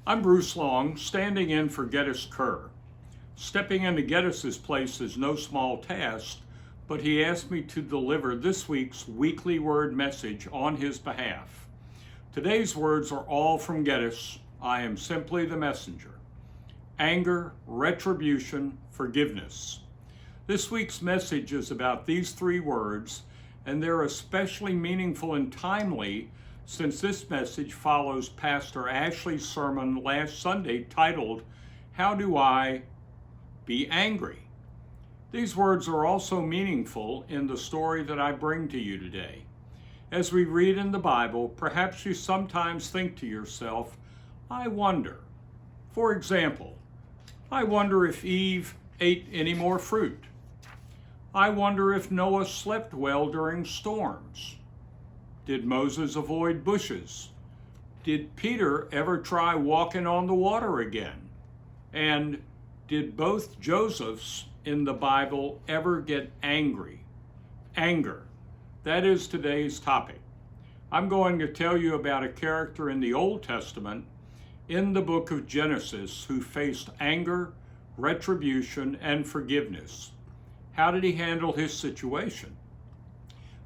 I'm Bruce Long, standing in for Geddes Kerr. Stepping into Geddes's place is no small task, but he asked me to deliver this week's weekly word message on his behalf. Today's words are all from Geddes. I am simply the messenger. Anger, retribution, forgiveness. This week's message is about these three words, and they're especially meaningful and timely since this message follows Pastor Ashley's sermon last Sunday titled, How Do I Be Angry? These words are also meaningful in the story that I bring to you today. As we read in the Bible, perhaps you sometimes think to yourself, I wonder. For example, I wonder if Eve ate any more fruit. I wonder if Noah slept well during storms. Did Moses avoid bushes? Did Peter ever try walking on the water again? And did both Josephs in the Bible ever get angry? Anger. That is today's topic. I'm going to tell you about a character in the Old Testament in the book of Genesis who faced anger, retribution, and forgiveness. How did he handle his situation?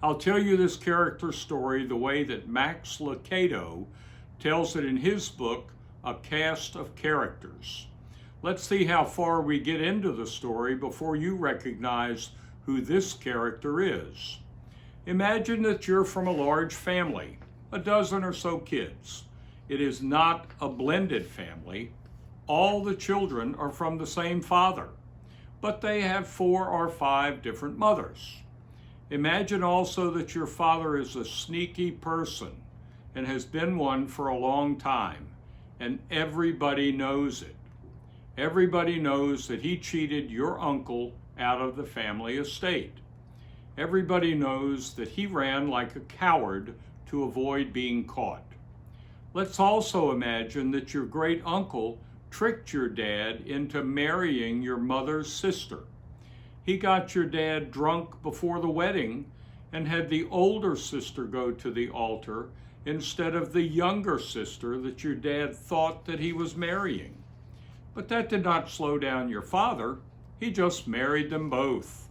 I'll tell you this character story the way that Max Lucado tells it in his book, A Cast of Characters. Let's see how far we get into the story before you recognize who this character is. Imagine that you're from a large family, a dozen or so kids. It is not a blended family. All the children are from the same father, but they have 4 or 5 different mothers. Imagine also that your father is a sneaky person and has been one for a long time, and everybody knows it. Everybody knows that he cheated your uncle out of the family estate. Everybody knows that he ran like a coward to avoid being caught. Let's also imagine that your great uncle tricked your dad into marrying your mother's sister. He got your dad drunk before the wedding and had the older sister go to the altar instead of the younger sister that your dad thought that he was marrying. But that did not slow down your father. He just married them both.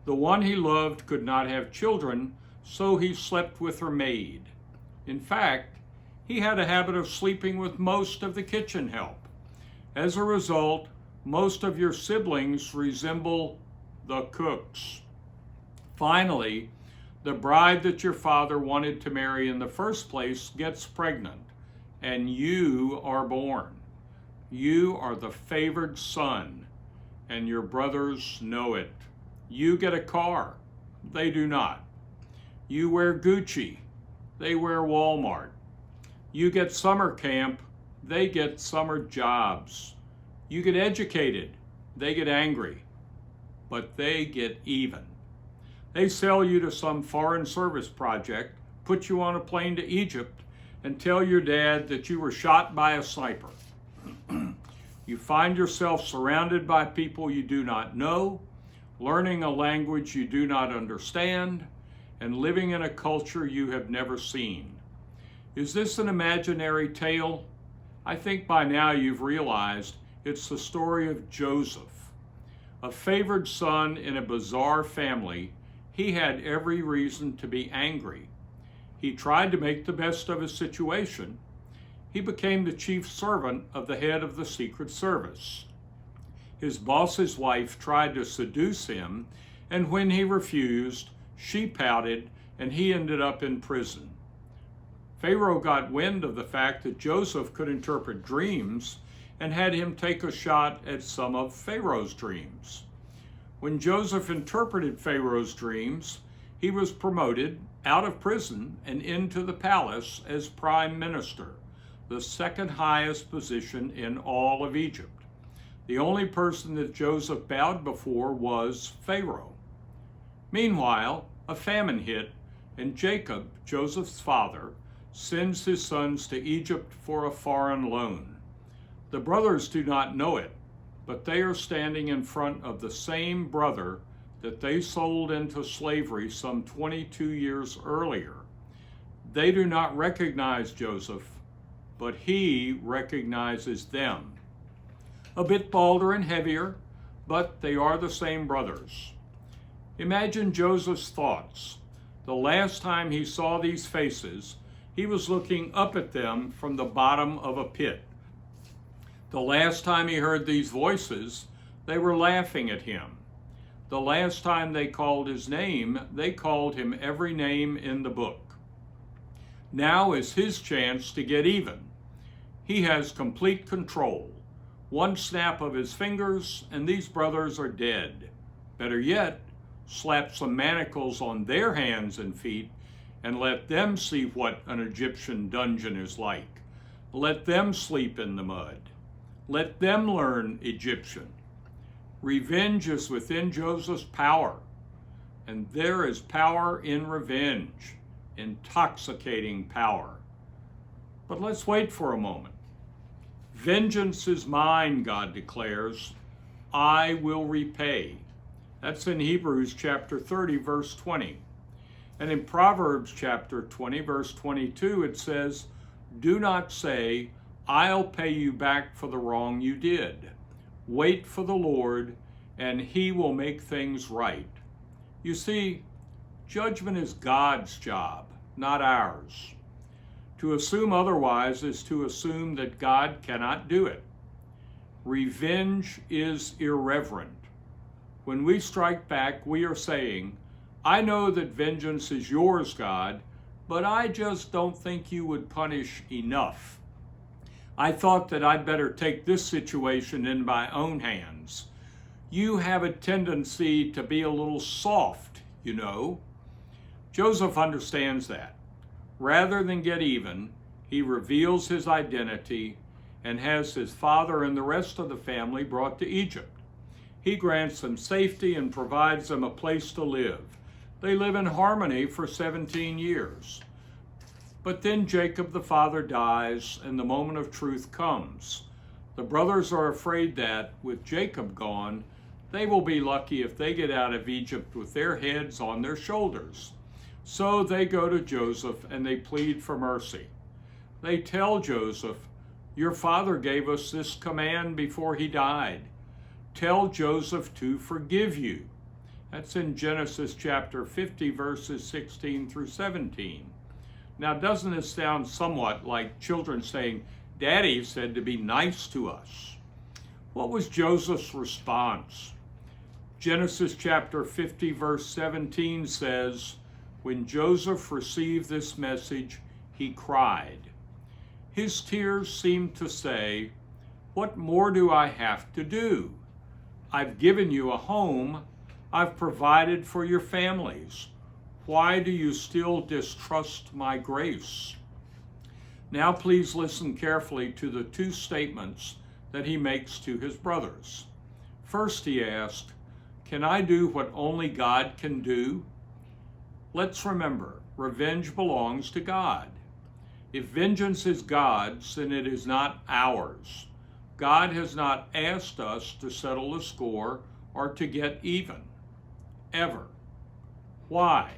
The one he loved could not have children, so he slept with her maid. In fact, he had a habit of sleeping with most of the kitchen help. As a result, most of your siblings resemble the cooks. Finally, the bride that your father wanted to marry in the first place gets pregnant, and you are born. You are the favored son, and your brothers know it. You get a car. They do not. You wear Gucci. They wear Walmart. You get summer camp. They get summer jobs. You get educated. They get angry. But they get even. They sell you to some foreign service project, put you on a plane to Egypt, and tell your dad that you were shot by a sniper. You find yourself surrounded by people you do not know, learning a language you do not understand, and living in a culture you have never seen. Is this an imaginary tale? I think by now you've realized it's the story of Joseph. A favored son in a bizarre family, he had every reason to be angry. He tried to make the best of his situation. He became the chief servant of the head of the Secret Service. His boss's wife tried to seduce him, and when he refused, she pouted, and he ended up in prison. Pharaoh got wind of the fact that Joseph could interpret dreams and had him take a shot at some of Pharaoh's dreams. When Joseph interpreted Pharaoh's dreams, he was promoted out of prison and into the palace as prime minister, the second highest position in all of Egypt. The only person that Joseph bowed before was Pharaoh. Meanwhile, a famine hit, and Jacob, Joseph's father, sends his sons to Egypt for a foreign loan. The brothers do not know it, but they are standing in front of the same brother that they sold into slavery some 22 years earlier. They do not recognize Joseph. but he recognizes them. A bit balder and heavier, but they are the same brothers. Imagine Joseph's thoughts. The last time he saw these faces, he was looking up at them from the bottom of a pit. The last time he heard these voices, they were laughing at him. The last time they called his name, they called him every name in the book. Now is his chance to get even. He has complete control. One snap of his fingers, and these brothers are dead. Better yet, slap some manacles on their hands and feet, and let them see what an Egyptian dungeon is like. Let them sleep in the mud. Let them learn Egyptian. Revenge is within Joseph's power, and there is power in revenge, intoxicating power. But let's wait for a moment. Vengeance is mine, God declares. I will repay. That's in Hebrews chapter 30, verse 20. And in Proverbs chapter 20, verse 22, it says, do not say, I'll pay you back for the wrong you did. Wait for the Lord, and he will make things right. You see, judgment is God's job, not ours. To assume otherwise is to assume that God cannot do it. Revenge is irreverent. When we strike back, we are saying, I know that vengeance is yours, God, but I just don't think you would punish enough. I thought that I'd better take this situation in my own hands. You have a tendency to be a little soft, you know. Joseph understands that. Rather than get even, he reveals his identity and has his father and the rest of the family brought to Egypt. He grants them safety and provides them a place to live. They live in harmony for 17 years. But then Jacob the father dies and the moment of truth comes. The brothers are afraid that, with Jacob gone, they will be lucky if they get out of Egypt with their heads on their shoulders. So they go to Joseph and they plead for mercy. They tell Joseph, your father gave us this command before he died. Tell Joseph to forgive you. That's in Genesis chapter 50, verses 16 through 17. Now, doesn't this sound somewhat like children saying, Daddy said to be nice to us? What was Joseph's response? Genesis chapter 50, verse 17 says, when Joseph received this message, he cried. His tears seemed to say, what more do I have to do? I've given you a home. I've provided for your families. Why do you still distrust my grace? Now please listen carefully to the two statements that he makes to his brothers. First, he asked, can I do what only God can do? Let's remember, revenge belongs to God. If vengeance is God's, then it is not ours. God has not asked us to settle the score or to get even, ever. Why?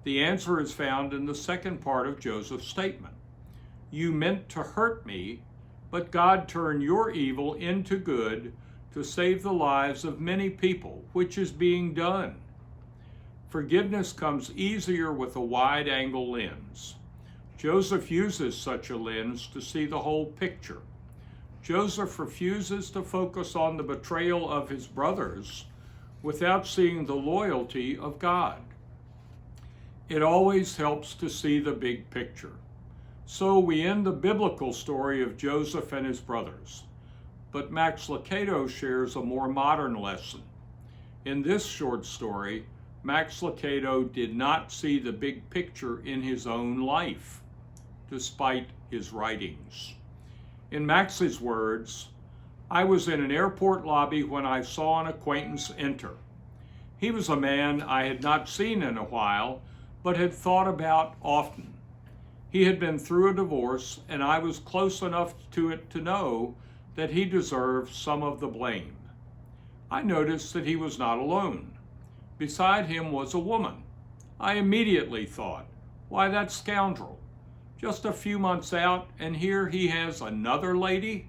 The answer is found in the second part of Joseph's statement. You meant to hurt me, but God turned your evil into good to save the lives of many people, which is being done. Forgiveness comes easier with a wide-angle lens. Joseph uses such a lens to see the whole picture. Joseph refuses to focus on the betrayal of his brothers without seeing the loyalty of God. It always helps to see the big picture. So we end the biblical story of Joseph and his brothers. But Max Lucado shares a more modern lesson. In this short story, Max Lucado did not see the big picture in his own life, despite his writings. In Max's words, I was in an airport lobby when I saw an acquaintance enter. He was a man I had not seen in a while, but had thought about often. He had been through a divorce, and I was close enough to it to know that he deserved some of the blame. I noticed that he was not alone. Beside him was a woman. I immediately thought, why, that scoundrel. Just a few months out, and here he has another lady?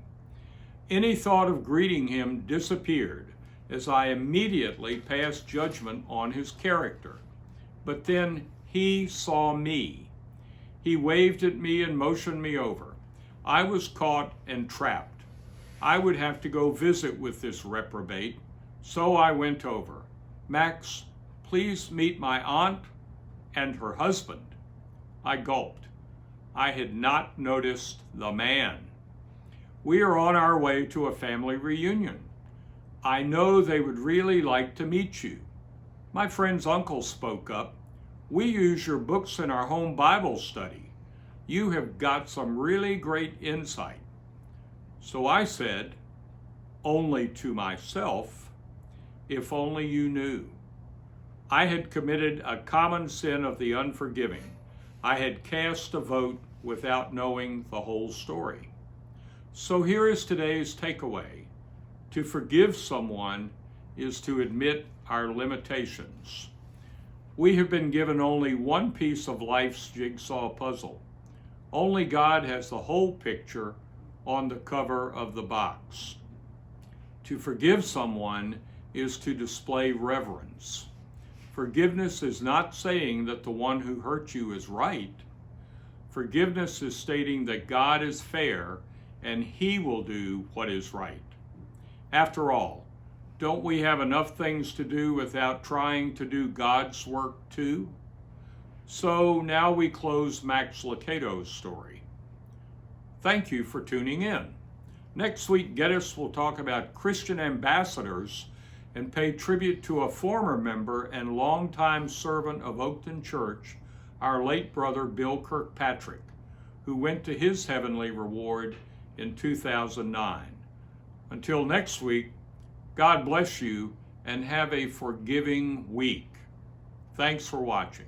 Any thought of greeting him disappeared as I immediately passed judgment on his character. But then he saw me. He waved at me and motioned me over. I was caught and trapped. I would have to go visit with this reprobate, so I went over. Max, please meet my aunt and her husband. I gulped. I had not noticed the man. We are on our way to a family reunion. I know they would really like to meet you. My friend's uncle spoke up. We use your books in our home Bible study. You have got some really great insight. So I said, only to myself, if only you knew. I had committed a common sin of the unforgiving. I had cast a vote without knowing the whole story. So here is today's takeaway. To forgive someone is to admit our limitations. We have been given only one piece of life's jigsaw puzzle. Only God has the whole picture on the cover of the box. To forgive someone is to display reverence. Forgiveness is not saying that the one who hurt you is right. Forgiveness is stating that God is fair and He will do what is right. After all, don't we have enough things to do without trying to do God's work too? So now we close Max Lucado's story. Thank you for tuning in. Next week, Geddes will talk about Christian ambassadors and pay tribute to a former member and longtime servant of Oakton Church, our late brother Bill Kirkpatrick, who went to his heavenly reward in 2009. Until next week, God bless you and have a forgiving week. Thanks for watching.